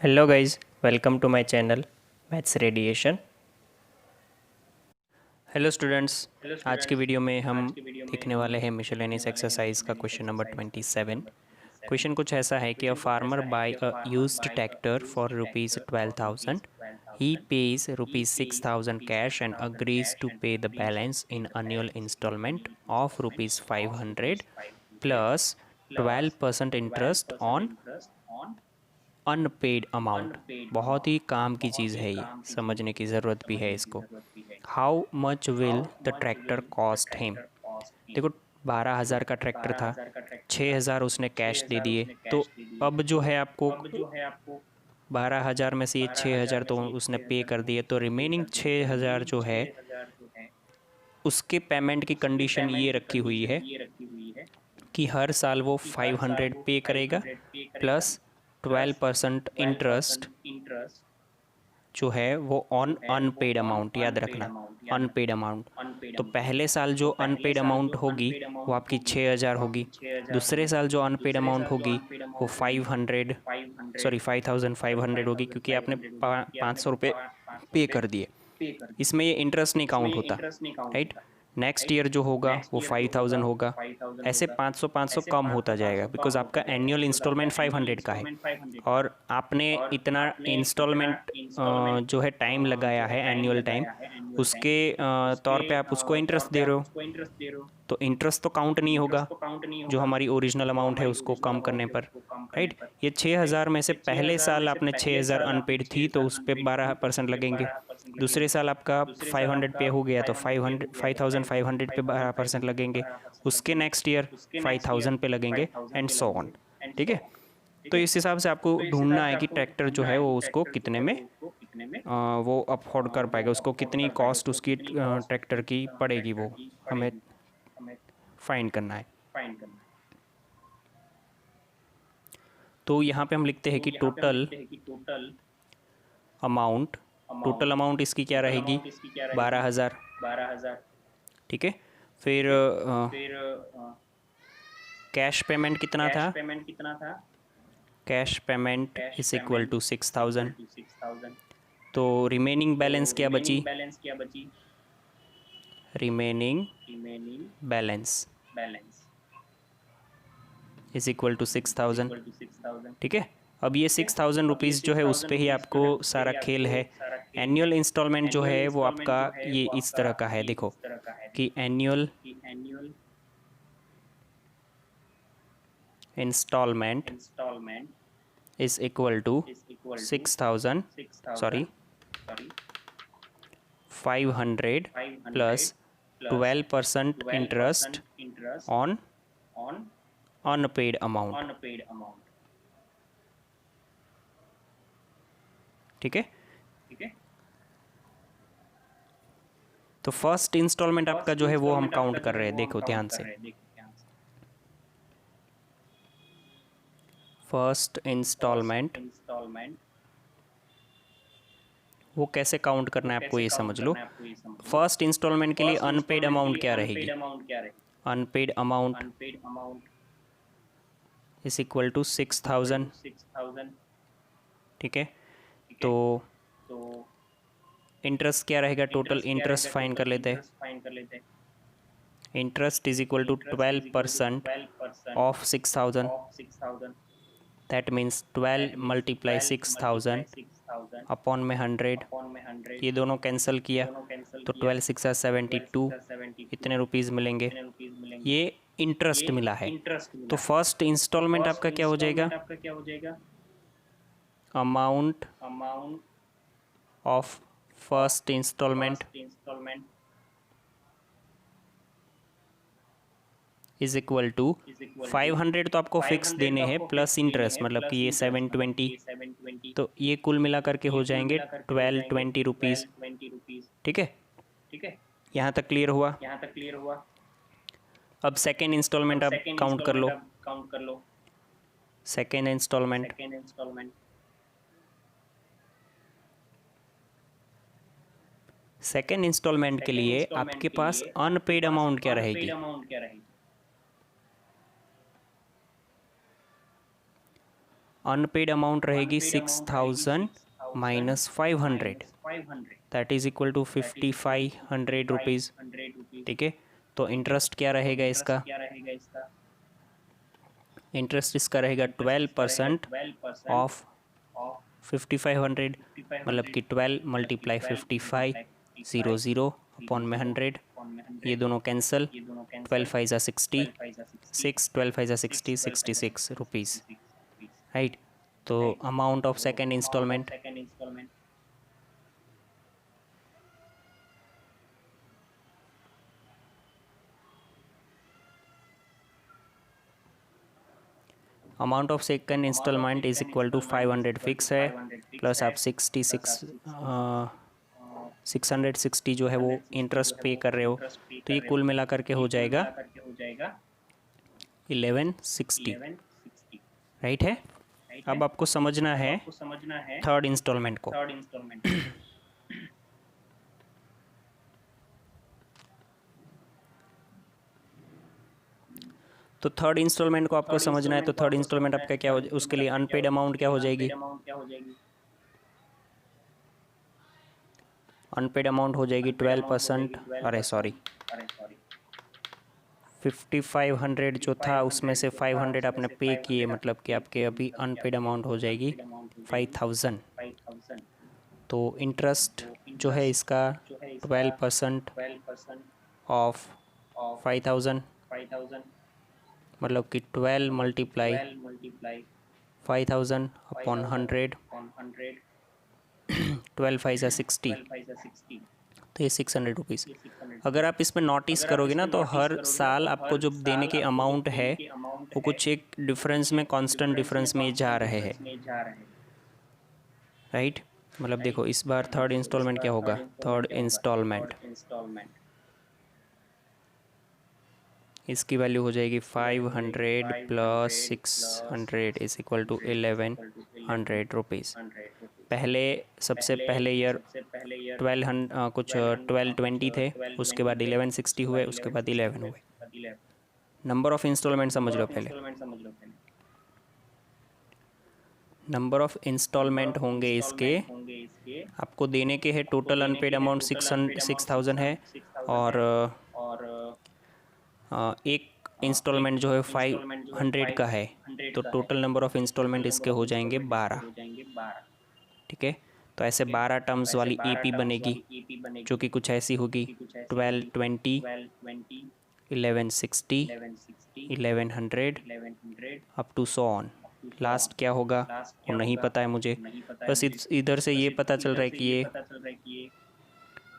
Hello guys, welcome to my channel maths radiation. Hello students, आज की video में हम देखने वाले हैं मिसलेनियस एक्सरसाइज का क्वेश्चन नंबर 27। क्वेश्चन कुछ ऐसा है कि a farmer buy a used tractor for ₹12,000। He pays ₹6,000 cash and agrees to pay the balance in annual installment of ₹500 plus 12% interest on unpaid amount. बहुत ही काम की चीज़ है, ये समझने की ज़रूरत भी है इसको। How much will the tractor cost him. देखो, 12,000 का ट्रैक्टर था, 6,000 उसने कैश दे दिए, तो अब जो है आपको 12,000 में से ये 6,000 तो उसने पे कर दिए, तो रिमेनिंग 6,000 जो है उसके पेमेंट की कंडीशन ये रखी हुई है कि हर साल वो 500 पे करेगा प्लस 12% इंटरेस्ट जो है वो ऑन अनपेड अमाउंट। याद रखना, अनपेड अमाउंट। तो पहले साल जो अनपेड अमाउंट होगी वो आपकी 6,000 होगी। दूसरे साल जो अनपेड अमाउंट होगी वो 5,500 होगी, क्योंकि आपने 500 रुपये पे कर दिए। इसमें ये इंटरेस्ट नहीं काउंट होता, राइट। नेक्स्ट ईयर जो होगा वो 5,000 होगा। ऐसे 500 कम होता जाएगा, बिकॉज आपका एनुअल इंस्टॉलमेंट 500 का है और आपने इतना इंस्टॉलमेंट जो है टाइम लगाया है, एनुअल टाइम, उसके तौर पे आप उसको इंटरेस्ट दे रहे हो। तो इंटरेस्ट तो काउंट नहीं होगा जो हमारी ओरिजिनल अमाउंट है उसको कम करने पर, राइट। ये 6,000 में से पहले साल आपने 6,000 अनपेड थी तो उस पर 12% लगेंगे। दूसरे साल आपका 500 पे हो गया तो 5,500 पे 12% लगेंगे। उसके नेक्स्ट ईयर 5,000 पे लगेंगे एंड सो ऑन। ठीक है। तो इस हिसाब से आपको ढूंढना है कि ट्रैक्टर जो है वो उसको कितने में वो अफोर्ड कर पाएगा, उसको कितनी कॉस्ट उसकी ट्रैक्टर की पड़ेगी, वो हमें फाइंड करना है। तो यहाँ पे हम लिखते हैं कि टोटल अमाउंट इसकी क्या रहेगी, 12,000। ठीक है। फिर कैश पेमेंट कितना था, cash payment is equal to 6,000। तो रिमेनिंग बैलेंस क्या बची, remaining balance is equal to 6,000। ठीक है। अब ये 6,000 रुपीज़ जो है उस पर ही आपको सारा खेल है। एनुअल इंस्टॉलमेंट जो है वो आपका ये इस तरह का है, देखो कि annual instalment is equal to 6,000, sorry 500 plus 12% interest on unpaid amount. ठीक है। तो फर्स्ट इंस्टॉलमेंट आपका जो है वो हम काउंट कर रहे हैं, देखो ध्यान से। फर्स्ट इंस्टॉलमेंट वो कैसे काउंट करना है आपको ये समझ लो। फर्स्ट इंस्टॉलमेंट के लिए अनपेड अमाउंट क्या रहेगी, unpaid amount is equal to 6,000। ठीक है। तो इंटरेस्ट क्या रहेगा, टोटल इंटरेस्ट फाइंड कर लेते हैं। Interest is equal to 12% of 6,000। That means 12 multiply 6,000 upon में 100। ये दोनों कैंसिल किया तो 12 6 72, इतने रुपीज़ मिलेंगे। ये इंटरेस्ट मिला है। तो फर्स्ट इंस्टॉलमेंट आपका क्या हो जाएगा, amount of first instalment is equal to 500 तो आपको फिक्स देने हैं प्लस इंटरेस्ट, मतलब कि ये 720, तो ये कुल मिला करके हो जाएंगे 1220 रुपीज़। ठीक है। यहाँ तक क्लियर हुआ। अब सेकेंड इंस्टॉलमेंट आप काउंट कर लो। सेकेंड इंस्टॉलमेंट के लिए आपके पास अनपेड अमाउंट क्या रहेगी, अनपेड अमाउंट रहेगी 6,000 minus 500, that is equal to 5,500 rupees. ठीक है, तो इंटरेस्ट क्या रहेगा इसका? इंटरेस्ट इसका रहेगा 12% ऑफ 5,500, मतलब कि 12 मल्टीप्लाई 55 0 अपॉन में 100, ये दोनों कैंसिल, 12 5 ज़ा 60, 6 12 5 ज़ा 60, 66 रुपीज़, राइट। तो amount of second instalment, amount of second instalment is equal to 500 fix है, प्लस आप 660 जो है वो इंटरेस्ट पे कर रहे हो, तो ये कुल मिला करके हो जाएगा 1160, राइट है। अब आपको समझना है थर्ड इंस्टॉलमेंट को। तो थर्ड इंस्टॉलमेंट को आपको समझना है, तो थर्ड इंस्टॉलमेंट आपका क्या हो, उसके लिए अनपेड अमाउंट क्या हो जाएगी? अनपेड अमाउंट हो जाएगी 12%, अरे सॉरी 5,500 जो था उसमें से 500 आपने पे किए, मतलब कि आपके अभी अनपेड अमाउंट हो जाएगी 5,000। तो इंटरेस्ट जो है इसका 12% ऑफ 5,000, मतलब कि 12 मल्टीप्लाई 5,000 अपॉन 100, 12 5 ज़ा 60, तो ये 600 रुपीज़। अगर आप इसमें नोटिस करोगे ना, तो हर साल आपको जो देने के अमाउंट है वो कुछ एक डिफरेंस में, कांस्टेंट डिफरेंस में जा रहे हैं, राइट। मतलब देखो इस बार थर्ड इंस्टॉलमेंट क्या होगा? थर्ड इंस्टॉलमेंट इसकी वैल्यू हो जाएगी 500 plus 600 is equal to 1100 rupees. पहले सबसे पहले ईयर 1220 थे, उसके बाद 1160 हुए, उसके बाद 11 हुए। नंबर ऑफ इंस्टॉलमेंट समझ लो पहले। नंबर ऑफ इंस्टॉलमेंट होंगे इसके, आपको देने के है टोटल अनपेड अमाउंट 6,000 है, और एक इंस्टॉलमेंट जो है 500 का है, तो टोटल नंबर ऑफ इंस्टॉलमेंट इसके हो जाएंगे 12। ठीक है, तो ऐसे 12 टर्म्स वाली ईपी बनेगी, जो कि कुछ ऐसी होगी 1220, 1160, 1100 up to so on. Last क्या होगा वो नहीं पता है मुझे, बस इधर से ये पता चल रहा है कि ये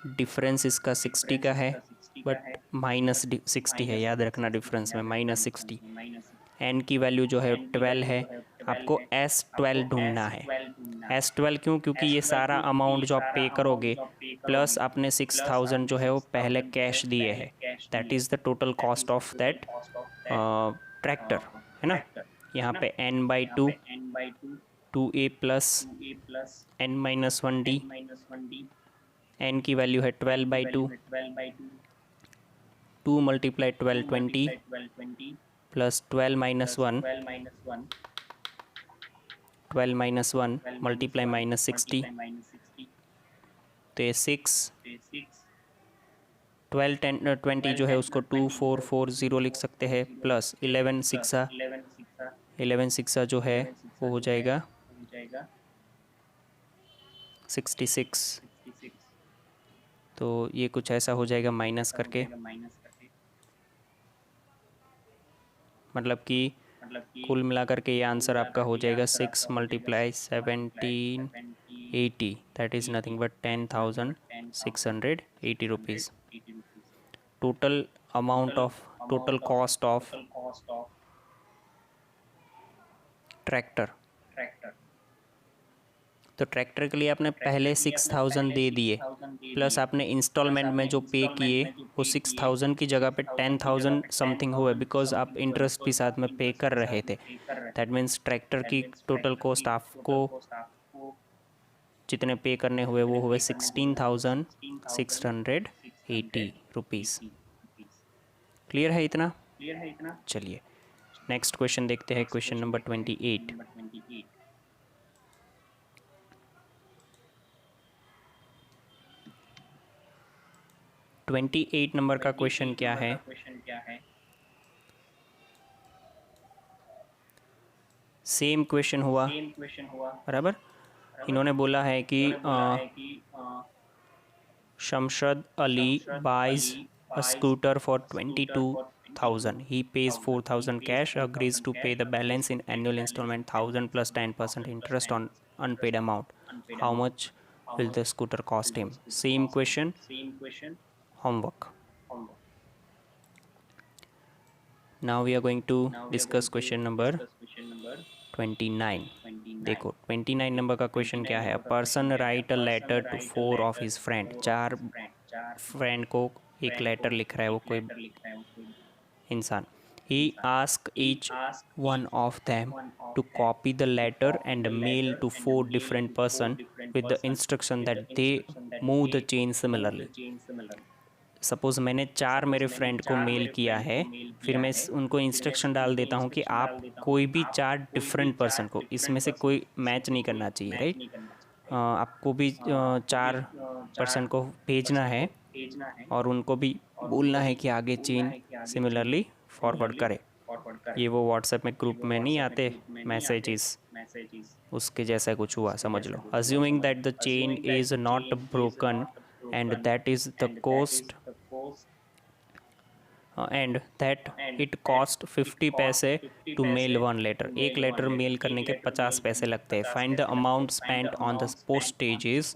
डिफरेंस इसका 60 का है, बट माइनस 60 है, याद रखना डिफरेंस में -60। एन की वैल्यू जो है 12 है, आपको S12 ढूंढना है। S12 क्यों? क्योंकि ये सारा अमाउंट जो आप पे करोगे प्लस आपने 6,000 जो है वो पहले कैश दिए है, that is the total cost of that tractor, है ना। यहाँ पे n/2, 2a plus n-1d, n की वैल्यू है 12/2, 2 multiply 1220 plus 12 minus 1, 12 minus 1 multiply -60, तो ये 6, 12 10 20 जो है उसको 2440 लिख सकते हैं, प्लस 11 6 जो है वो हो जाएगा 66। तो ये कुछ ऐसा हो जाएगा माइनस करके, मतलब कि कुल मिलाकर के ये आंसर आपका हो जाएगा 6 multiply 1780, that is nothing but 10,680 rupees. Total amount of, total cost of tractor. तो ट्रैक्टर के लिए आपने पहले 6,000 दे दिए, प्लस आपने इंस्टॉलमेंट में जो पे किए वो 6,000 की जगह पे 10,000 समथिंग हुए, बिकॉज आप इंटरेस्ट भी साथ में पे कर रहे थे। दैट मीन्स ट्रैक्टर की टोटल कॉस्ट आपको जितने पे करने हुए वो हुए 16,680 रुपीज़। क्लियर है इतना? चलिए नेक्स्ट क्वेश्चन देखते हैं, क्वेश्चन नंबर 28। 28 नंबर का क्वेश्चन क्या है? सेम क्वेश्चन हुआ, बराबर। इन्होंने बोला है कि Shamshad Ali buys a scooter for 22,000. He pays 4,000 cash, agrees to pay the balance in annual installment 1,000 plus 10% interest on unpaid amount. How much will the scooter cost him? Same question, homework. Now we are going to discuss question number 29. देखो 29 number का question क्या है? A person write a letter to 4 of his friend. 4 friend को एक letter लिख रहा है वो कोई इंसान. He ask each one of them to copy the letter and mail to 4 different person with the instruction that they move the chain similarly. Suppose मैंने 4 मेरे फ्रेंड को मेल किया है, फिर मैं उनको इंस्ट्रक्शन डाल देता हूँ कि आप कोई भी 4 डिफरेंट पर्सन को, इसमें से कोई मैच नहीं करना चाहिए, राइट? आपको भी 4 पर्सन को भेजना है और उनको भी बोलना है कि आगे चेन सिमिलरली फॉरवर्ड करे. ये वो व्हाट्सएप में ग्रुप में नहीं आते मैसेजेस, उसके जैसा कुछ हुआ समझ लो. Assuming that the chain is not broken and that is the cost and that it cost 50 paise to mail 1 letter. एक लेटर मेल करने के 50 पैसे लगते हैं. Find the amount spent on the postages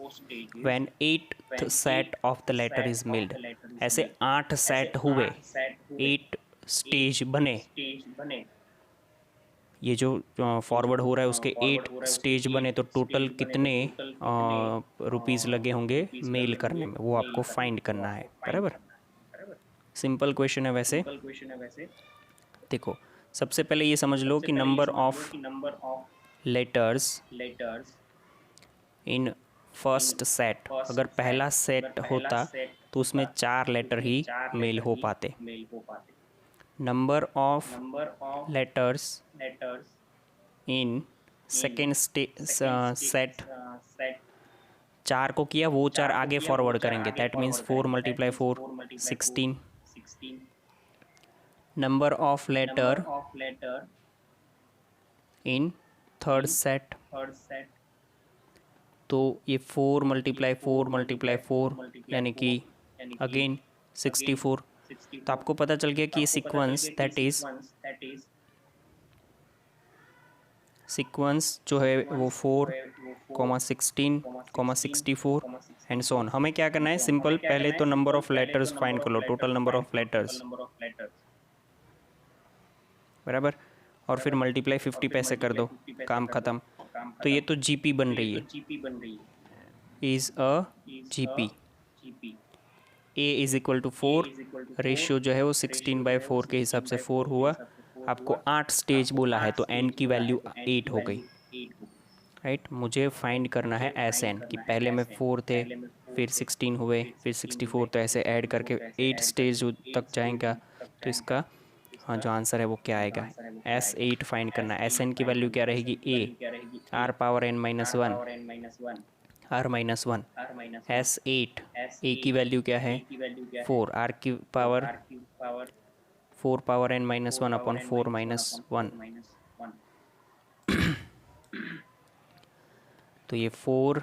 when 8th set of the letter is mailed. ऐसे 8 set हुए, 8 stage बने, ये जो फॉरवर्ड हो रहा है उसके 8 स्टेज बने, तो टोटल कितने रुपीज़ लगे होंगे मेल करने में, वो आपको फाइंड करना है, बराबर. सिंपल क्वेश्चन है वैसे. देखो सबसे पहले ये समझ लो कि number of letters in first set, अगर पहला सेट होता तो उसमें 4 लेटर ही मेल हो पाते. Number of letters in second set, 4 को किया, वो 4 आगे फॉरवर्ड करेंगे, that means 4 × 4 16. Number of letter in third set, तो ये 4 × 4 × 4 यानी कि अगेन 64. तो आपको पता चल गया कि ये सीक्वेंस, दैट इज सीक्वेंस जो है वो 4, 16, 64 एंड सो ऑन. हमें क्या करना है? सिंपल, पहले तो नंबर ऑफ लेटर्स फाइंड कर लो, टोटल नंबर ऑफ लेटर्स, बराबर, और फिर मल्टीप्लाई 50 पैसे कर दो, काम ख़त्म. तो ये तो जीपी बन रही है, is a GP. A is equal to 4, ratio जो है वो 16/4 के हिसाब से 4 हुआ. आपको 8 स्टेज बोला है तो एन की वैल्यू 8 हो गई, राइट. मुझे फाइंड करना है एस एन, कि पहले में 4 थे, फिर 16 हुए, फिर 64, तो ऐसे ऐड करके 8 स्टेज तक जाएगा. तो इसका हाँ जो आंसर है वो क्या आएगा? S8 फाइंड करना है. एस एन की वैल्यू क्या रहेगी? A, R power n - 1, r - 1. S8 A की वैल्यू क्या है? 4, आर की पावर 4 पावर n - 1 अपॉन 4 - 1. तो ये 4,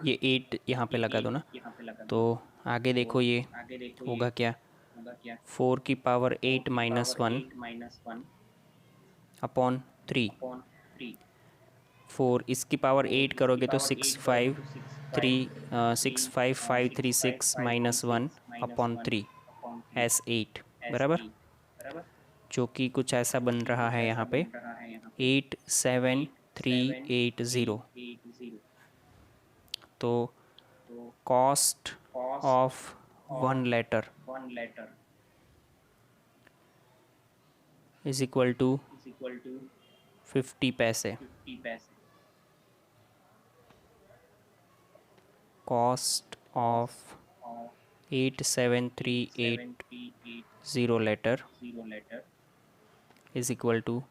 ये 8 यहाँ पे लगा दो ना. तो आगे देखो ये होगा क्या? 4 की पावर 8 - 1 अपॉन 3. 4 इसकी पावर 8 करोगे तो 65536 -1 अपॉन 3 S8, बराबर, जो कि कुछ ऐसा बन रहा है यहाँ पे 87380. तो cost of 1 letter is equal to 50 पैसे. Cost of 87380 letter is equal to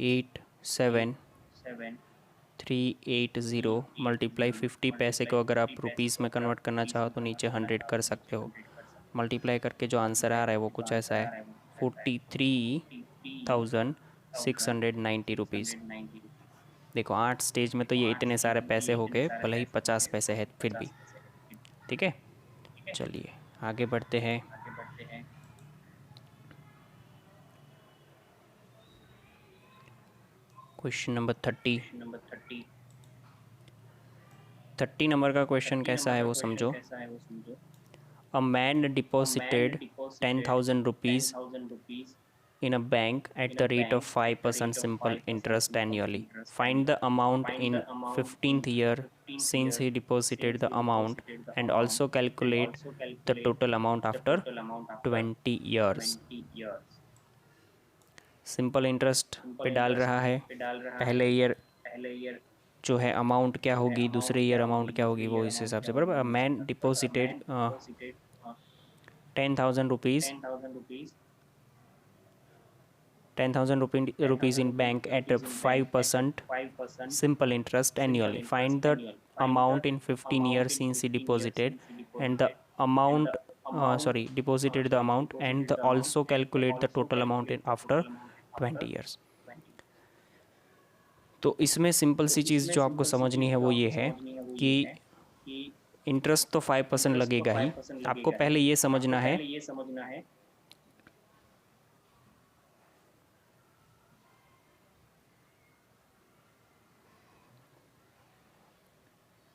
87380 multiply 50 पैसे को अगर आप रुपीज़ में कन्वर्ट करना चाहो तो नीचे 100 कर सकते हो. मल्टीप्लाई करके जो आंसर आ रहा है वो कुछ ऐसा है 43,690 रुपीज़। देखो 8 स्टेज में तो ये इतने सारे पैसे हो गए, भले ही 50 पैसे है फिर भी। ठीक है, चलिए आगे बढ़ते हैं। क्वेश्चन नंबर 30 नंबर का क्वेश्चन कैसा है वो समझो। A man deposited 10,000 rupees in a bank at the rate of 5% simple interest annually. Find the amount in 15th year since he deposited the amount and also calculate the total amount after 20 years. Simple interest पे डाल रहा है। पहले year जो है amount क्या होगी, दूसरे ईयर अमाउंट क्या होगी, वो इस हिसाब से बराबर। Man deposited 10,000 rupees 10,000 rupees in bank at 5% simple interest annually. Find the amount in 15 years since he deposited and the amount deposited the amount and also calculate the total amount in after 20 years. तो इसमें simple सी चीज़ जो आपको समझनी है वो ये है कि इंटरेस्ट तो 5% लगेगा ही। आपको पहले ये समझना है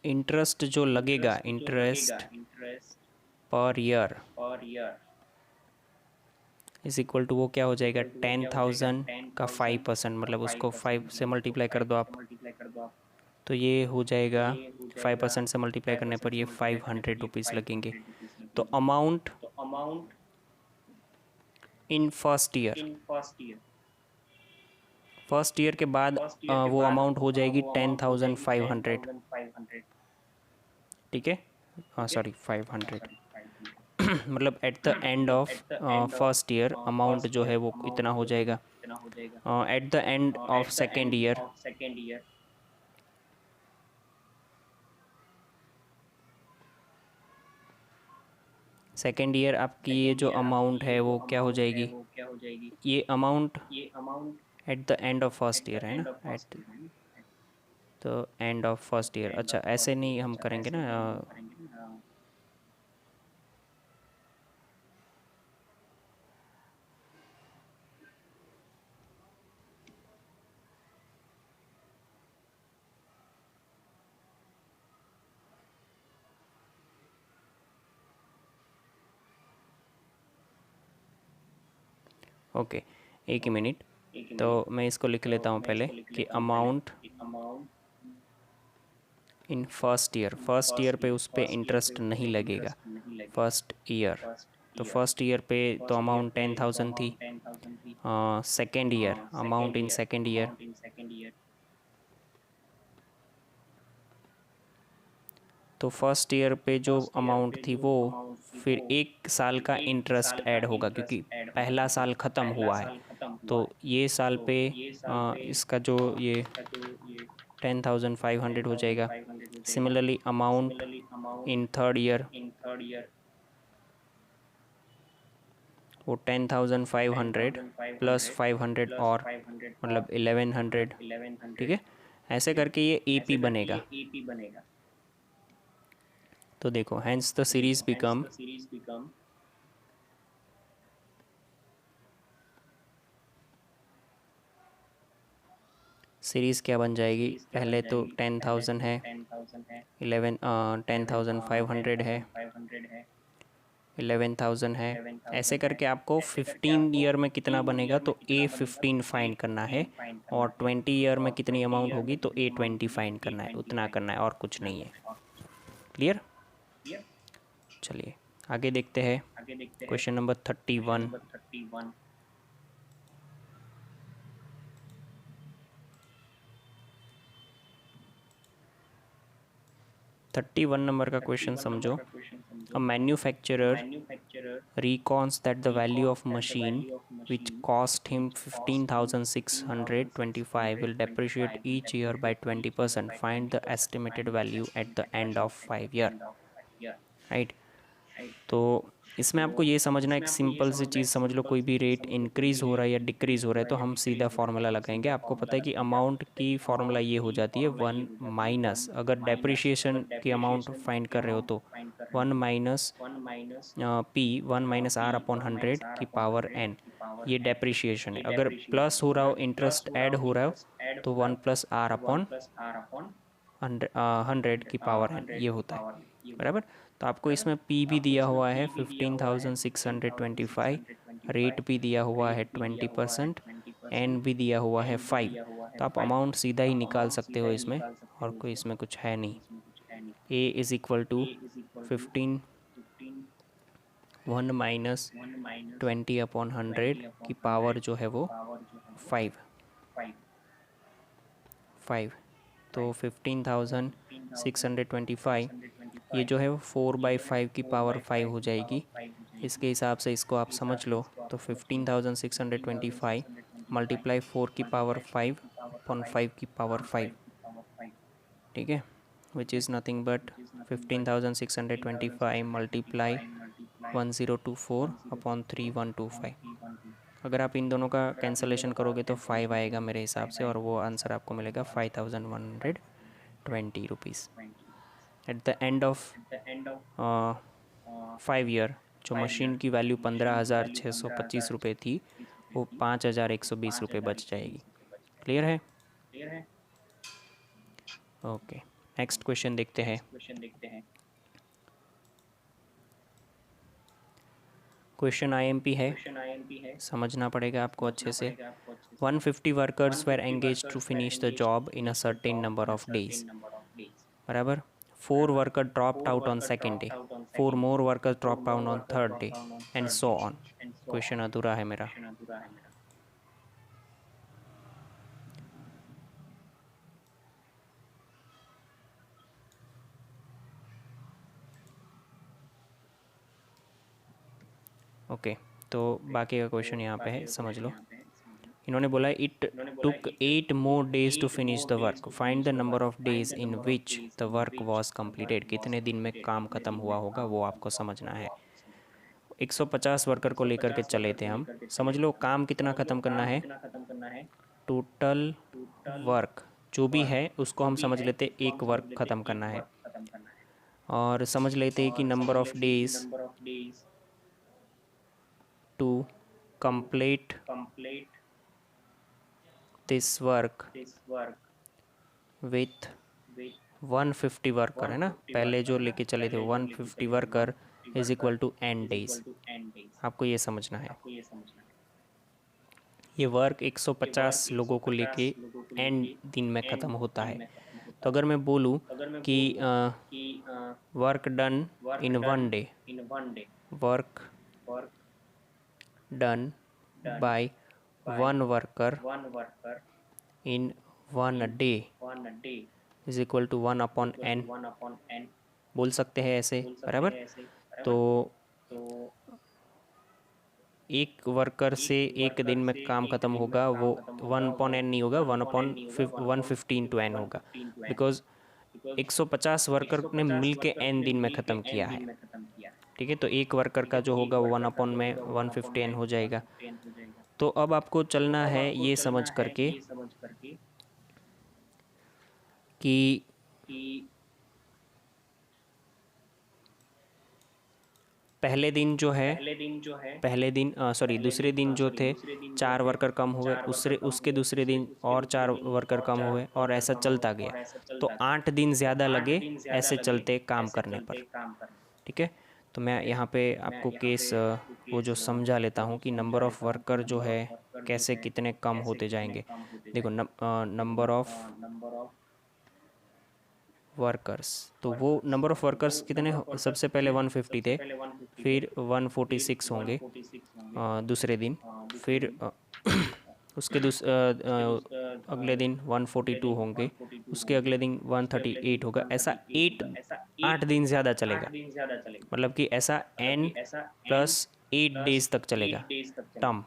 इंटरेस्ट जो लगेगा, interest per year is equal to वो क्या हो जाएगा 10,000 का 5%, मतलब उसको 5 से मल्टीप्लाई कर दो आप, तो ये हो जाएगा 5% से मल्टीप्लाई करने पर ये 500 रुपीज़ लगेंगे। तो अमाउंट इन फर्स्ट ईयर के बाद वो अमाउंट हो जाएगी 10,500। ठीक है, सॉरी 500 मतलब at the end of first year amount जो है वो इतना हो जाएगा। At the end of second year आपकी ये जो अमाउंट है वो क्या हो जाएगी, ये amount at the end of first year है ना, at the end of first year. अच्छा ऐसे नहीं हम करेंगे ना, ओके एक ही मिनट। तो मैं इसको लिख लेता हूँ पहले कि अमाउंट इन फर्स्ट ईयर पे उस पर इंटरेस्ट नहीं लगेगा फर्स्ट ईयर। तो फर्स्ट ईयर पे तो अमाउंट 10,000 थी। Second year amount in second year तो फर्स्ट ईयर पे जो अमाउंट थी वो फिर 1 साल का इंटरेस्ट ऐड होगा क्योंकि पहला साल ख़त्म हुआ है। तो ये साल पे इसका जो ये 10,500 हो जाएगा। Similarly amount in third year वो 10,500 प्लस 500 और मतलब 1100। ठीक है, ऐसे करके ये AP बनेगा। तो देखो hence the series become series क्या बन जाएगी, पहले तो 10,000 है, 10,500 है, 11,000 है। ऐसे करके आपको 15 ईयर में कितना बनेगा तो A15 फाइंड करना है और 20 ईयर में कितनी अमाउंट होगी तो A20 फाइंड करना है। उतना करना है और कुछ नहीं है। क्लियर? चलिए आगे देखते हैं क्वेश्चन नंबर 31। 31 नंबर का क्वेश्चन समझो। A manufacturer recons that the value of machine which cost him 15,625 will depreciate each year by 20%. Find the estimated value at the end of 5 year. Right? तो इसमें आपको ये समझना, एक सिंपल सी चीज़ समझ लो, कोई भी रेट इंक्रीज़ हो रहा है या डिक्रीज़ हो रहा है तो हम सीधा फार्मूला लगाएंगे। आपको पता है कि अमाउंट की फार्मूला ये हो जाती है 1 माइनस, अगर डेप्रिशिएशन की अमाउंट फाइंड कर रहे हो तो 1 minus p 1 minus r upon 100 की पावर एन, ये डेप्रिशिएशन है। अगर प्लस हो रहा हो, इंटरेस्ट ऐड हो रहा हो, तो 1 प्लस आर अपॉन 100 की पावर एन ये होता है, बराबर। तो आपको इसमें पी भी दिया हुआ है 15,625, रेट भी दिया हुआ है 20%, एन भी दिया हुआ है 5। तो आप अमाउंट सीधा ही निकाल सकते हो इसमें, और कोई इसमें कुछ है नहीं। A is equal to 15 1 minus 20 upon 100 की पावर जो है वो 5 5। तो 15,625 ये जो है वो 4/5 की पावर 5 हो जाएगी। इसके हिसाब से इसको आप समझ लो, तो 15,625 मल्टीप्लाई 4 की पावर 5 अपॉन 5 की पावर 5, ठीक है, which is nothing but 15,625 multiply 1024 upon 3125। अगर आप इन दोनों का कैंसलेशन करोगे तो 5 आएगा मेरे हिसाब से, और वो आंसर आपको मिलेगा 5,120 rupees. At the end of 5 year जो मशीन की वैल्यू 15,625 रुपये थी, वो 5,120 रुपये बच जाएगी। क्लियर है? ओके, नेक्स्ट क्वेश्चन देखते हैं। क्वेश्चन आईएमपी है, समझना पड़ेगा आपको अच्छे से। 150 workers were engage to finish the job in a certain number of days, बराबर। 4 worker dropped out on second day, 4 more workers drop out on third day, and so on. Question अधूरा है मेरा। ओके, तो बाकी का question यहाँ पे है, समझ लो। इन्होंने बोला it took 8 more days to finish the work, find the number of days in which the work was completed. कितने दिन में काम ख़त्म हुआ होगा वो आपको समझना है। 150 वर्कर को लेकर के चले थे हम, समझ लो काम कितना ख़त्म करना है, टोटल वर्क जो भी है उसको हम समझ लेते एक वर्क ख़त्म करना है, और समझ लेते हैं कि number of days to complete this work with 150 worker, है ना, पहले जो लेके चले थे 150 worker is equal to n days. आपको ये समझना है, ये वर्क 150 लोगों को लेके एन दिन में ख़त्म होता है। तो अगर मैं बोलूँ कि work done in 1 day, work done by 1 worker in 1 day is equal to 1 upon n, बोल सकते हैं ऐसे, बराबर। तो एक वर्कर से एक दिन में काम ख़त्म होगा वो 1 अपॉन एन नहीं होगा, 1/150 इंटू एन होगा, बिकॉज 150 वर्कर ने मिल के एन दिन में ख़त्म किया है, ठीक है। तो एक वर्कर का जो होगा वो 1 अपॉन में 150 एन हो जाएगा। तो अब आपको चलना है ये समझ करके कि पहले दिन जो है, पहले दिन सॉरी दूसरे दिन जो थे 4 वर्कर कम हुए, उसके दूसरे दिन और 4 वर्कर कम हुए, और ऐसा चलता गया। तो 8 दिन ज़्यादा लगे ऐसे चलते काम करने पर, ठीक है। तो मैं यहाँ पे आपको केस वो जो समझा लेता हूँ कि नंबर ऑफ़ वर्कर जो है कैसे कितने कम होते जाएंगे। देखो नंबर ऑफ़ वर्कर्स, तो वो नंबर ऑफ़ वर्कर्स कितने, सबसे पहले 150 थे, फिर 146 होंगे दूसरे दिन, फिर उसके अगले दिन 142 होंगे, उसके अगले दिन 138 होगा, ऐसा 8 दिन ज़्यादा चलेगा, मतलब कि ऐसा n प्लस 8 डेज तक चलेगा टर्म।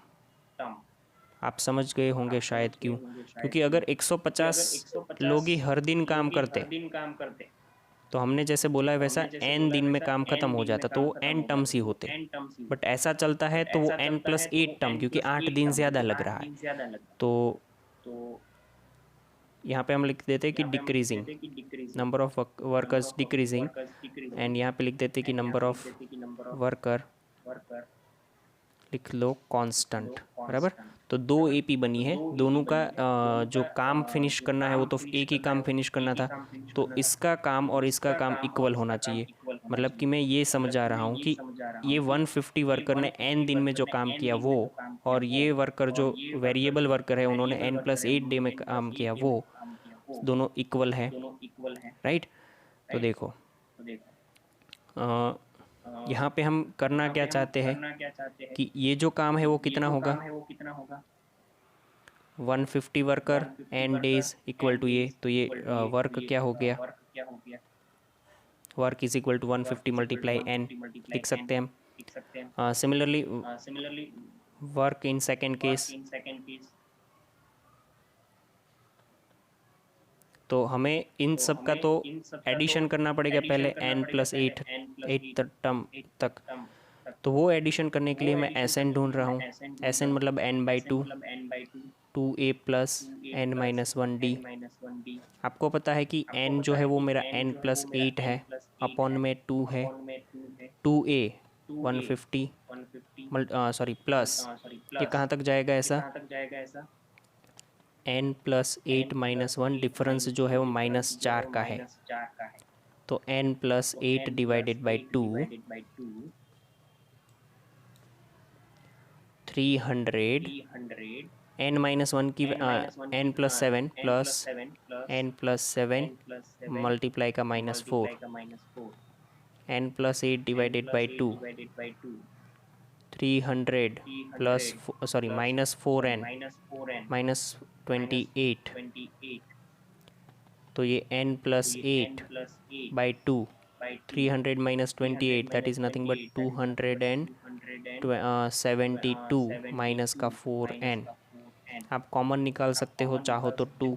आप समझ गए होंगे शायद क्यों, क्योंकि अगर 150 लोग ही हर दिन काम करते तो हमने जैसे बोला है वैसा n दिन में काम खत्म हो जाता, तो वो n टर्म्स ही होते। बट ऐसा चलता है तो वो n+8 टर्म, क्योंकि 8 दिन ज़्यादा लग रहा है। तो यहाँ पे हम लिख देते हैं कि decreasing, number of workers decreasing, and यहाँ पे लिख देते हैं कि नंबर ऑफ वर्कर लिख लो कांस्टेंट, बराबर। तो 2 AP बनी है, दोनों का जो काम फिनिश करना है वो तो एक ही काम फिनिश करना था, तो इसका काम और इसका काम इक्वल होना चाहिए। मतलब कि मैं ये समझा रहा हूँ कि ये 150 वर्कर ने n दिन में जो काम किया वो, और ये वर्कर जो वेरिएबल वर्कर है उन्होंने n+8 डे में काम किया वो, दोनों इक्वल है, राइट। तो देखो यहाँ पे हम करना क्या चाहते हैं कि ये जो काम है वो कितना होगा, 150 worker n days equal to ये, तो ये वर्क क्या हो गया, work is equal to 150 multiply n लिख सकते हैं हम। Similarly work in second case, तो हमें इन सब का तो एडिशन करना पड़ेगा पहले n+8 8 टर्म तक। तो वो एडिशन करने के लिए मैं Sn ढूंढ रहा हूँ। Sn मतलब n/2, 2a प्लस n-1d। आपको पता है कि n जो है वो मेरा n+8 है, अपॉन में 2 है, 2a 150 सॉरी प्लस, ये कहाँ तक जाएगा ऐसा, n+8 - 1, डिफरेंस जो है वो -4 का है, तो n+8 डिवाइडेड बाई 2 300, n-1 की n+7 प्लस n+7 मल्टीप्लाई का -4, n+8 divided by 2 300 plus sorry -4n -28, तो ये n+8 by 2, 300 - 28 that is nothing but 272 minus का 4n। आप कॉमन निकाल सकते हो चाहो तो 2,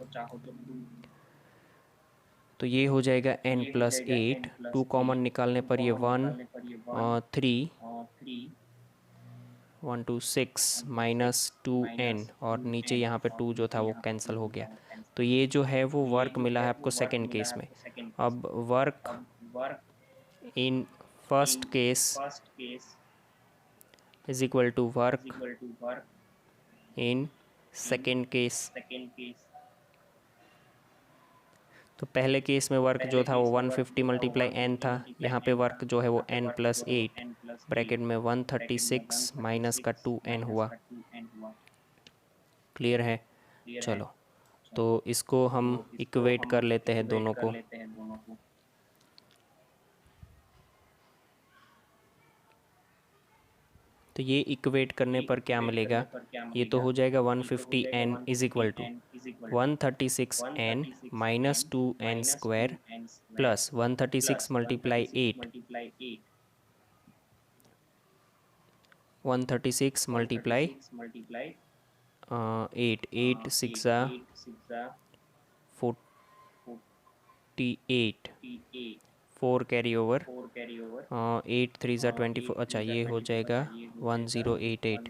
तो ये हो जाएगा n+8, 2 कॉमन निकालने पर ये 1 3 1 2 6 -2n, और नीचे यहाँ पे 2 जो था वो कैंसिल हो गया। तो ये जो है वो वर्क मिला है आपको सेकेंड केस में। अब work in first case is equal to work in second case. तो पहले केस में वर्क जो था वो 150 मल्टीप्लाई n था, यहाँ पे वर्क जो है वो n+8 ब्रैकेट में 136 माइनस का 2n हुआ। क्लियर है? चलो तो इसको हम इक्वेट कर लेते हैं दोनों को। तो ये इक्वेट करने पर क्या मिलेगा, ये तो हो जाएगा 150n is equal to 136n minus 2n square plus 136 multiply 8, 136 multiply 8, 8 6 48, 4 carry over, 8 3 24, अच्छा ये हो जाएगा 1088,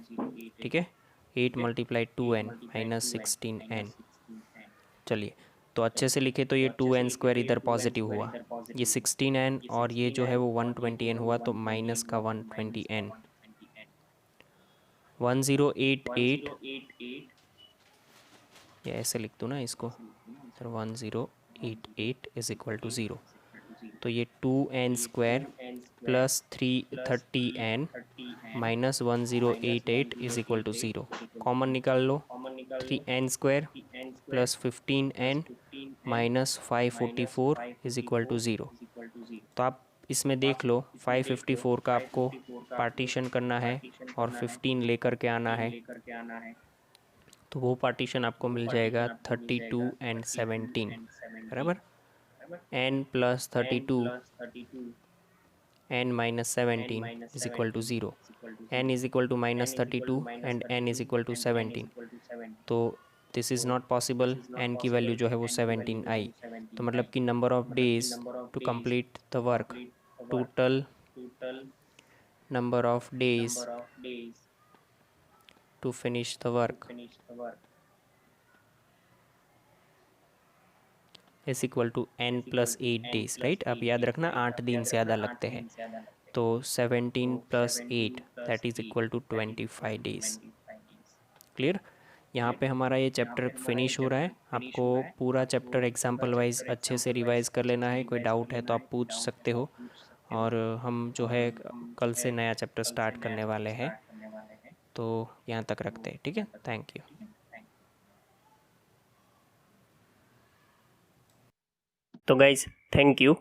ठीक है। 8 मल्टीप्लाई 2n माइनस 16n। चलिए तो अच्छे से लिखे तो ये 2n स्क्वायर इधर पॉजिटिव हुआ, ये 16n, और ये जो है वो 120n हुआ, तो माइनस का 120n। 1088, ये ऐसे लिख दूँ ना इसको, सर 1088 इज इक्वल टू 0। तो ये 2n square plus 330n minus 1088 is equal to 0। Common निकाल लो, 3n square plus 15n minus 544 is equal to 0। तो आप इसमें देख लो 554 का आपको पार्टीशन करना है और 15 लेकर के आना है, तो वो पार्टीशन आपको मिल जाएगा 32 एंड 17, बराबर। n plus 32 n minus 17 is equal to 0, n is equal to -32 and n is equal to 17। तो this is not possible, n की वैल्यू जो है वो 17 आई। तो मतलब कि number of days to complete the work, total number of days to finish the work is equal to n plus 8 days, right. आप याद रखना 8 दिन ज़्यादा लगते हैं, तो 17 plus 8 that is equal to 25 days. Clear. यहाँ पे हमारा ये चैप्टर फिनिश हो रहा है। आपको पूरा चैप्टर एग्जाम्पल वाइज अच्छे से रिवाइज़ कर लेना है। कोई डाउट है तो आप पूछ सकते हो। और हम जो है कल से नया चैप्टर स्टार्ट करने वाले हैं, तो यहाँ तक रखते हैं, ठीक है। Thank you. तो गाइज थैंक यू।